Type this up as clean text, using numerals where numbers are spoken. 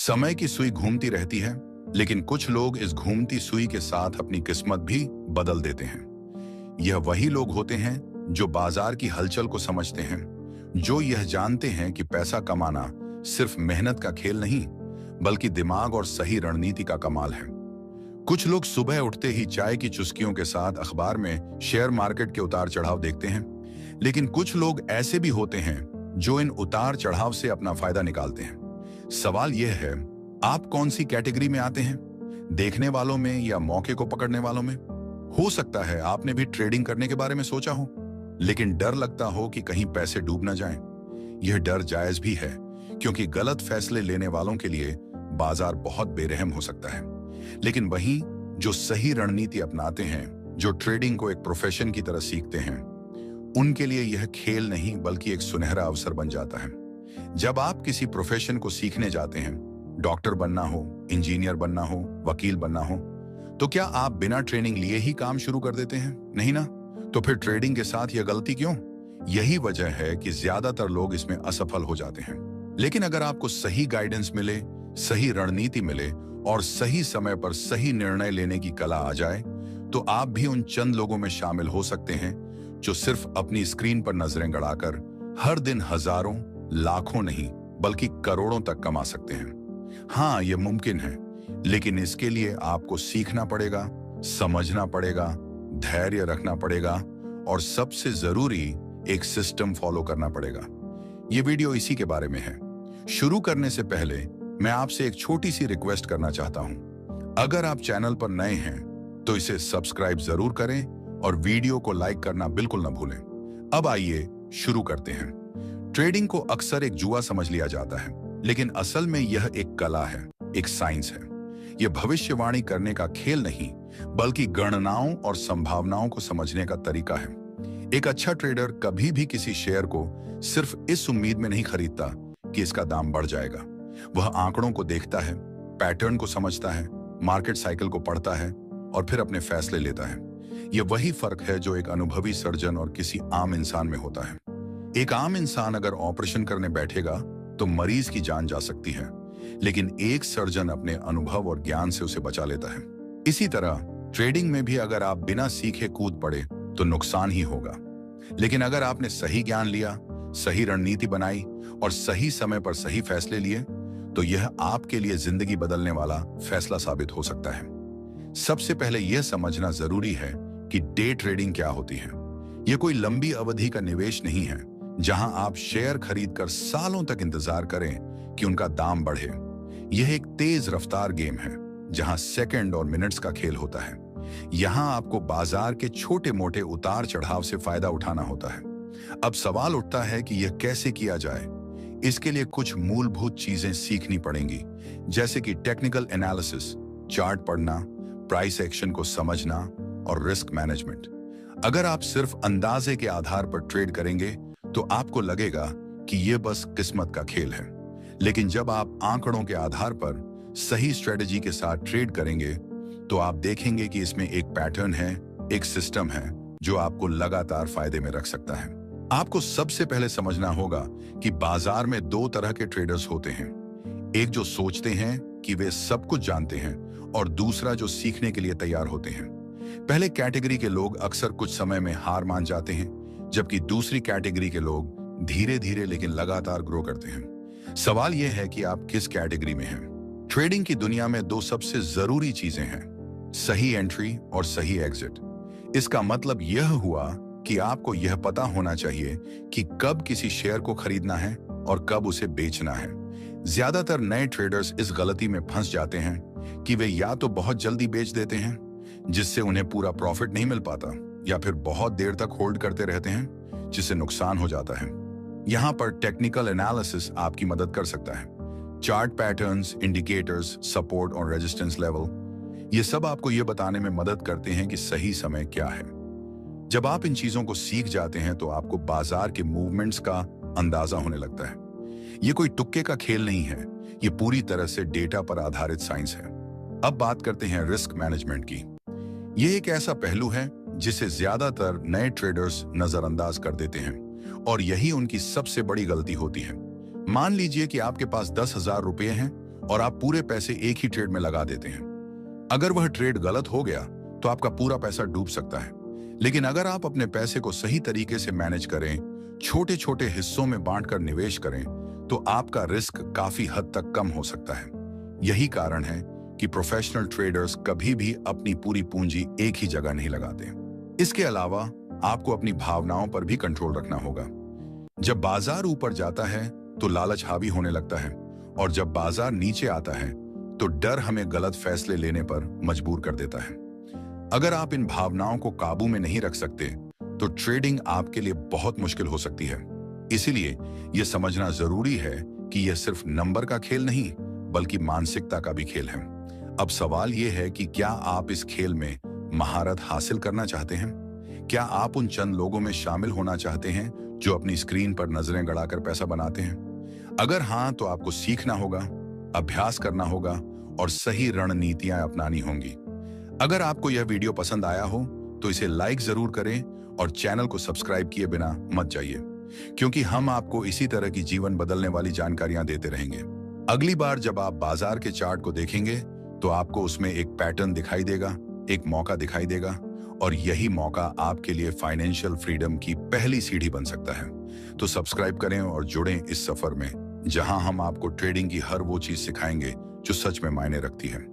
समय की सुई घूमती रहती है, लेकिन कुछ लोग इस घूमती सुई के साथ अपनी किस्मत भी बदल देते हैं। यह वही लोग होते हैं जो बाजार की हलचल को समझते हैं, जो यह जानते हैं कि पैसा कमाना सिर्फ मेहनत का खेल नहीं, बल्कि दिमाग और सही रणनीति का कमाल है। कुछ लोग सुबह उठते ही चाय की चुस्कियों के साथ अखबार में शेयर मार्केट के उतार चढ़ाव देखते हैं, लेकिन कुछ लोग ऐसे भी होते हैं जो इन उतार चढ़ाव से अपना फायदा निकालते हैं। सवाल यह है, आप कौन सी कैटेगरी में आते हैं? देखने वालों में या मौके को पकड़ने वालों में? हो सकता है आपने भी ट्रेडिंग करने के बारे में सोचा हो, लेकिन डर लगता हो कि कहीं पैसे डूब ना जाएं। यह डर जायज भी है, क्योंकि गलत फैसले लेने वालों के लिए बाजार बहुत बेरहम हो सकता है। लेकिन वहीं जो सही रणनीति अपनाते हैं, जो ट्रेडिंग को एक प्रोफेशन की तरह सीखते हैं, उनके लिए यह खेल नहीं बल्कि एक सुनहरा अवसर बन जाता है। जब आप किसी प्रोफेशन को सीखने जाते हैं, डॉक्टर बनना हो, इंजीनियर बनना हो, वकील बनना हो, तो क्या आप बिना ट्रेनिंग लिए ही काम शुरू कर देते हैं? नहीं ना। तो फिर ट्रेडिंग के साथ यह गलती क्यों? यही वजह है कि ज्यादातर लोग इसमें असफल हो जाते हैं। लेकिन अगर आपको सही गाइडेंस मिले, सही रणनीति मिले और सही समय पर सही निर्णय लेने की कला आ जाए, तो आप भी उन चंद लोगों में शामिल हो सकते हैं जो सिर्फ अपनी स्क्रीन पर नजरें गड़ाकर हर दिन हजारों, लाखों नहीं बल्कि करोड़ों तक कमा सकते हैं। हाँ, यह मुमकिन है, लेकिन इसके लिए आपको सीखना पड़ेगा, समझना पड़ेगा, धैर्य रखना पड़ेगा और सबसे जरूरी एक सिस्टम फॉलो करना पड़ेगा। यह वीडियो इसी के बारे में है। शुरू करने से पहले मैं आपसे एक छोटी सी रिक्वेस्ट करना चाहता हूं। अगर आप चैनल पर नए हैं तो इसे सब्सक्राइब जरूर करें और वीडियो को लाइक करना बिल्कुल न भूलें। अब आइए शुरू करते हैं। ट्रेडिंग को अक्सर एक जुआ समझ लिया जाता है, लेकिन असल में यह एक कला है, एक साइंस है। यह भविष्यवाणी करने का खेल नहीं, बल्कि गणनाओं और संभावनाओं को समझने का तरीका है। एक अच्छा ट्रेडर कभी भी किसी शेयर को सिर्फ इस उम्मीद में नहीं खरीदता कि इसका दाम बढ़ जाएगा। वह आंकड़ों को देखता है, पैटर्न को समझता है, मार्केट साइकिल को पढ़ता है और फिर अपने फैसले लेता है। यह वही फर्क है जो एक अनुभवी सर्जन और किसी आम इंसान में होता है। एक आम इंसान अगर ऑपरेशन करने बैठेगा तो मरीज की जान जा सकती है, लेकिन एक सर्जन अपने अनुभव और ज्ञान से उसे बचा लेता है। इसी तरह ट्रेडिंग में भी अगर आप बिना सीखे कूद पड़े तो नुकसान ही होगा, लेकिन अगर आपने सही ज्ञान लिया, सही रणनीति बनाई और सही समय पर सही फैसले लिए, तो यह आपके लिए जिंदगी बदलने वाला फैसला साबित हो सकता है। सबसे पहले यह समझना जरूरी है कि डे ट्रेडिंग क्या होती है। यह कोई लंबी अवधि का निवेश नहीं है, जहां आप शेयर खरीदकर सालों तक इंतजार करें कि उनका दाम बढ़े। यह एक तेज रफ्तार गेम है, जहां सेकंड और मिनट्स का खेल होता है। यहां आपको बाजार के छोटे मोटे उतार चढ़ाव से फायदा उठाना होता है। अब सवाल उठता है कि यह कैसे किया जाए। इसके लिए कुछ मूलभूत चीजें सीखनी पड़ेंगी, जैसे कि टेक्निकल एनालिसिस, चार्ट पढ़ना, प्राइस एक्शन को समझना और रिस्क मैनेजमेंट। अगर आप सिर्फ अंदाजे के आधार पर ट्रेड करेंगे तो आपको लगेगा कि यह बस किस्मत का खेल है, लेकिन जब आप आंकड़ों के आधार पर सही स्ट्रेटजी के साथ ट्रेड करेंगे तो आप देखेंगे कि इसमें एक पैटर्न है, एक सिस्टम है जो आपको लगातार फायदे में रख सकता है। आपको सबसे पहले समझना होगा कि बाजार में दो तरह के ट्रेडर्स होते हैं। एक जो सोचते हैं कि वे सब कुछ जानते हैं और दूसरा जो सीखने के लिए तैयार होते हैं। पहले कैटेगरी के लोग अक्सर कुछ समय में हार मान जाते हैं, जबकि दूसरी कैटेगरी के लोग धीरे धीरे लेकिन लगातार ग्रो करते हैं। सवाल यह है कि आप किस कैटेगरी में हैं। ट्रेडिंग की दुनिया में दो सबसे जरूरी चीजें हैं, सही एंट्री और सही एग्जिट। इसका मतलब यह हुआ कि आपको यह पता होना चाहिए कि कब किसी शेयर को खरीदना है और कब उसे बेचना है। ज्यादातर नए ट्रेडर्स इस गलती में फंस जाते हैं कि वे या तो बहुत जल्दी बेच देते हैं, जिससे उन्हें पूरा प्रॉफिट नहीं मिल पाता, या फिर बहुत देर तक होल्ड करते रहते हैं, जिससे नुकसान हो जाता है। यहां पर टेक्निकल एनालिसिस आपकी मदद कर सकता है। चार्ट पैटर्न्स, इंडिकेटर्स, सपोर्ट और रेजिस्टेंस लेवल, ये सब आपको ये बताने में मदद करते हैं कि सही समय क्या है। जब आप इन चीजों को सीख जाते हैं तो आपको बाजार के मूवमेंट्स का अंदाजा होने लगता है। ये कोई तुक्के का खेल नहीं है, ये पूरी तरह से डेटा पर आधारित साइंस है। अब बात करते हैं रिस्क मैनेजमेंट की। यह एक ऐसा पहलू है जिसे ज्यादातर नए ट्रेडर्स नजरअंदाज कर देते हैं और यही उनकी सबसे बड़ी गलती होती है। मान लीजिए कि आपके पास 10,000 रुपए हैं और आप पूरे पैसे एक ही ट्रेड में लगा देते हैं। अगर वह ट्रेड गलत हो गया तो आपका पूरा पैसा डूब सकता है। लेकिन अगर आप अपने पैसे को सही तरीके से मैनेज करें, छोटे छोटे हिस्सों में बांटकर निवेश करें, तो आपका रिस्क काफी हद तक कम हो सकता है। यही कारण है कि प्रोफेशनल ट्रेडर्स कभी भी अपनी पूरी पूंजी एक ही जगह नहीं लगाते। इसके अलावा आपको अपनी भावनाओं पर भी कंट्रोल रखना होगा। जब बाजार ऊपर जाता है तो लालच हावी होने लगता है, और जब बाजार नीचे आता है तो डर हमें गलत फैसले लेने पर मजबूर कर देता है। अगर आप इन भावनाओं को काबू में नहीं रख सकते तो ट्रेडिंग आपके लिए बहुत मुश्किल हो सकती है। इसीलिए यह समझना जरूरी है कि यह सिर्फ नंबर का खेल नहीं बल्कि मानसिकता का भी खेल है। अब सवाल यह है कि क्या आप इस खेल में महारत हासिल करना चाहते हैं? क्या आप उन चंद लोगों में शामिल होना चाहते हैं जो अपनी स्क्रीन पर नजरें गड़ाकर पैसा बनाते हैं? अगर हां, तो आपको सीखना होगा, अभ्यास करना होगा और सही रणनीतियां अपनानी होंगी। अगर आपको यह वीडियो पसंद आया हो तो इसे लाइक जरूर करें और चैनल को सब्सक्राइब किए बिना मत जाइए, क्योंकि हम आपको इसी तरह की जीवन बदलने वाली जानकारियां देते रहेंगे। अगली बार जब आप बाजार के चार्ट को देखेंगे तो आपको उसमें एक पैटर्न दिखाई देगा, एक मौका दिखाई देगा, और यही मौका आपके लिए फाइनेंशियल फ्रीडम की पहली सीढ़ी बन सकता है। तो सब्सक्राइब करें और जुड़ें इस सफर में, जहां हम आपको ट्रेडिंग की हर वो चीज सिखाएंगे जो सच में मायने रखती है।